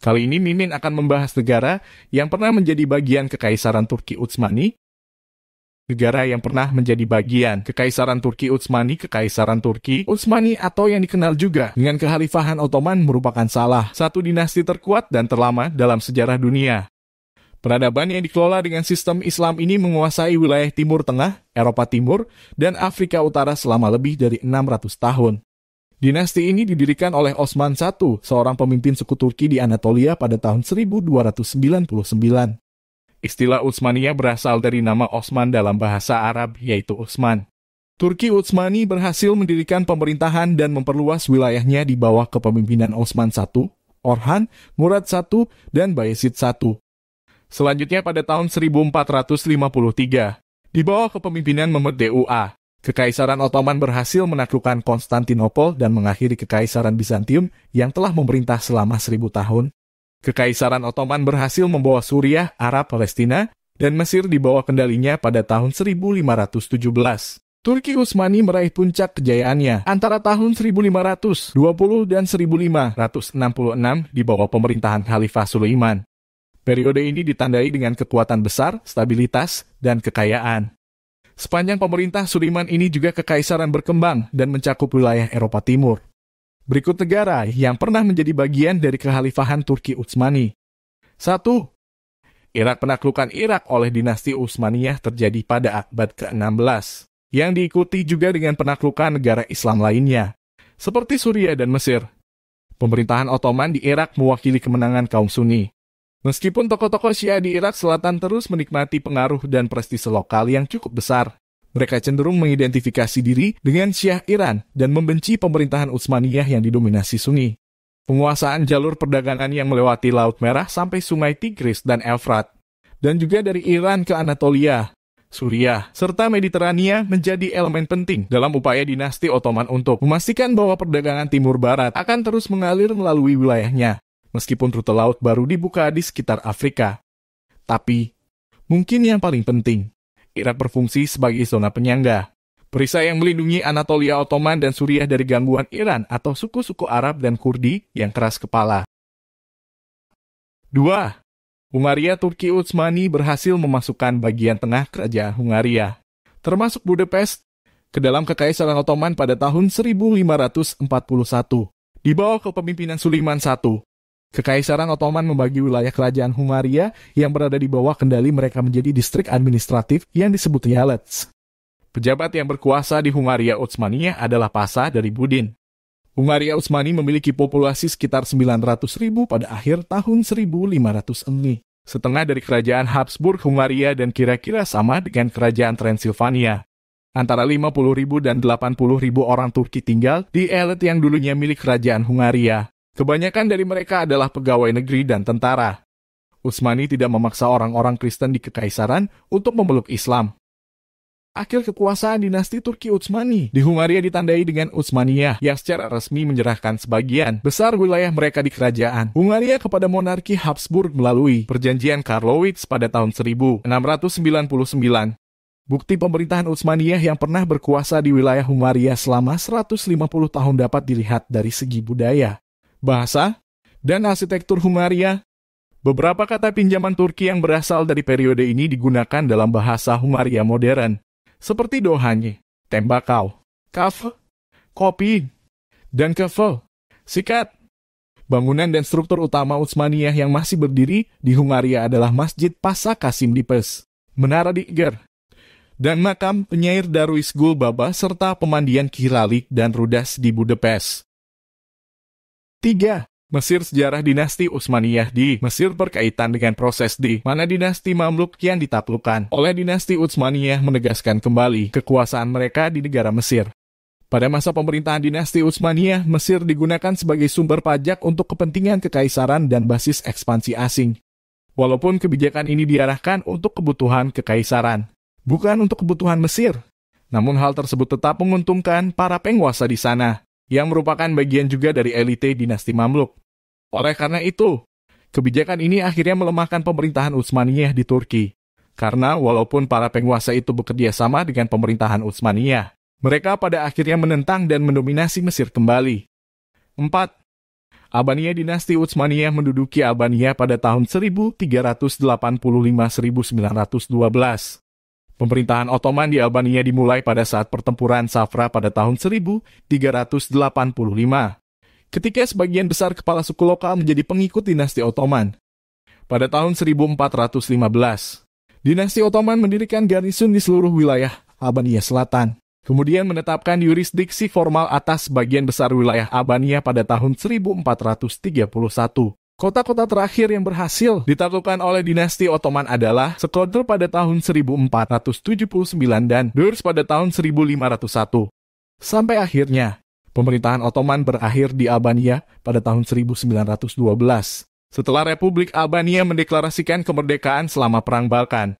Kali ini Mimin akan membahas negara yang pernah menjadi bagian Kekaisaran Turki Utsmani. Negara yang pernah menjadi bagian Kekaisaran Turki Utsmani. Kekaisaran Turki Utsmani atau yang dikenal juga dengan Kekhalifahan Ottoman merupakan salah satu dinasti terkuat dan terlama dalam sejarah dunia. Peradaban yang dikelola dengan sistem Islam ini menguasai wilayah Timur Tengah, Eropa Timur, dan Afrika Utara selama lebih dari 600 tahun. Dinasti ini didirikan oleh Osman I, seorang pemimpin suku Turki di Anatolia pada tahun 1299. Istilah Utsmaniyah berasal dari nama Osman dalam bahasa Arab, yaitu Utsman. Turki Utsmani berhasil mendirikan pemerintahan dan memperluas wilayahnya di bawah kepemimpinan Osman I, Orhan, Murad I, dan Bayezid I. Selanjutnya pada tahun 1453, di bawah kepemimpinan Mehmed Dua, Kekaisaran Ottoman berhasil menaklukkan Konstantinopel dan mengakhiri Kekaisaran Bizantium yang telah memerintah selama 1000 tahun. Kekaisaran Ottoman berhasil membawa Suriah, Arab, Palestina, dan Mesir di bawah kendalinya pada tahun 1517. Turki Utsmani meraih puncak kejayaannya antara tahun 1520 dan 1566 di bawah pemerintahan Khalifah Sulaiman. Periode ini ditandai dengan kekuatan besar, stabilitas, dan kekayaan. Sepanjang pemerintah Sulaiman ini juga kekaisaran berkembang dan mencakup wilayah Eropa Timur. Berikut negara yang pernah menjadi bagian dari Kekhalifahan Turki Utsmani. 1. Irak. Penaklukan Irak oleh dinasti Utsmaniyah terjadi pada abad ke-16, yang diikuti juga dengan penaklukan negara Islam lainnya, seperti Suriah dan Mesir. Pemerintahan Ottoman di Irak mewakili kemenangan kaum Sunni. Meskipun tokoh-tokoh Syiah di Irak Selatan terus menikmati pengaruh dan prestise lokal yang cukup besar, mereka cenderung mengidentifikasi diri dengan Syiah Iran dan membenci pemerintahan Utsmaniyah yang didominasi Sunni. Penguasaan jalur perdagangan yang melewati Laut Merah sampai Sungai Tigris dan Efrat, dan juga dari Iran ke Anatolia, Suriah, serta Mediterania menjadi elemen penting dalam upaya dinasti Ottoman untuk memastikan bahwa perdagangan Timur Barat akan terus mengalir melalui wilayahnya. Meskipun rute laut baru dibuka di sekitar Afrika. Tapi, mungkin yang paling penting, Irak berfungsi sebagai zona penyangga. Perisai yang melindungi Anatolia Ottoman dan Suriah dari gangguan Iran atau suku-suku Arab dan Kurdi yang keras kepala. 2. Hungaria. Turki Utsmani berhasil memasukkan bagian tengah kerajaan Hungaria, termasuk Budapest, ke dalam Kekaisaran Ottoman pada tahun 1541, di bawah kepemimpinan Sulaiman I. Kekaisaran Ottoman membagi wilayah kerajaan Hungaria yang berada di bawah kendali mereka menjadi distrik administratif yang disebut Yalets. Pejabat yang berkuasa di Hungaria Utsmaniyah adalah Pasha dari Budin. Hungaria Utsmani memiliki populasi sekitar 900.000 pada akhir tahun 1500 ini. Setengah dari kerajaan Habsburg Hungaria dan kira-kira sama dengan kerajaan Transilvania. Antara 50.000 dan 80.000 orang Turki tinggal di Elet yang dulunya milik kerajaan Hungaria. Kebanyakan dari mereka adalah pegawai negeri dan tentara. Utsmani tidak memaksa orang-orang Kristen di Kekaisaran untuk memeluk Islam. Akhir kekuasaan dinasti Turki Utsmani di Hungaria ditandai dengan Utsmaniyah yang secara resmi menyerahkan sebagian besar wilayah mereka di kerajaan Hungaria kepada monarki Habsburg melalui Perjanjian Karlowitz pada tahun 1699. Bukti pemerintahan Utsmaniyah yang pernah berkuasa di wilayah Hungaria selama 150 tahun dapat dilihat dari segi budaya, bahasa, dan arsitektur Hungaria. Beberapa kata pinjaman Turki yang berasal dari periode ini digunakan dalam bahasa Hungaria modern, seperti dohanye, tembakau, kafe, kopi, dan kefe, sikat. Bangunan dan struktur utama Utsmaniyah yang masih berdiri di Hungaria adalah Masjid Pasha Kasim di Pes, Menara di Eger, dan makam penyair Darwish Gul Baba serta pemandian Kiralik dan Rudas di Budapest. 3. Mesir. Sejarah dinasti Utsmaniyah di Mesir berkaitan dengan proses di mana dinasti Mamluk yang ditaklukkan oleh dinasti Utsmaniyah menegaskan kembali kekuasaan mereka di negara Mesir. Pada masa pemerintahan dinasti Utsmaniyah, Mesir digunakan sebagai sumber pajak untuk kepentingan kekaisaran dan basis ekspansi asing. Walaupun kebijakan ini diarahkan untuk kebutuhan kekaisaran, bukan untuk kebutuhan Mesir. Namun hal tersebut tetap menguntungkan para penguasa di sana, yang merupakan bagian juga dari elite dinasti Mamluk. Oleh karena itu, kebijakan ini akhirnya melemahkan pemerintahan Utsmaniyah di Turki. Karena walaupun para penguasa itu bekerja sama dengan pemerintahan Utsmaniyah, mereka pada akhirnya menentang dan mendominasi Mesir kembali. 4. Albania dinasti Utsmaniyah menduduki Albania pada tahun 1385-1912. Pemerintahan Ottoman di Albania dimulai pada saat pertempuran Safra pada tahun 1385. Ketika sebagian besar kepala suku lokal menjadi pengikut dinasti Ottoman. Pada tahun 1415, dinasti Ottoman mendirikan garnison di seluruh wilayah Albania Selatan. Kemudian menetapkan yurisdiksi formal atas sebagian besar wilayah Albania pada tahun 1431. Kota-kota terakhir yang berhasil ditaklukkan oleh dinasti Ottoman adalah Skodje pada tahun 1479 dan Durrës pada tahun 1501. Sampai akhirnya, pemerintahan Ottoman berakhir di Albania pada tahun 1912. Setelah Republik Albania mendeklarasikan kemerdekaan selama Perang Balkan.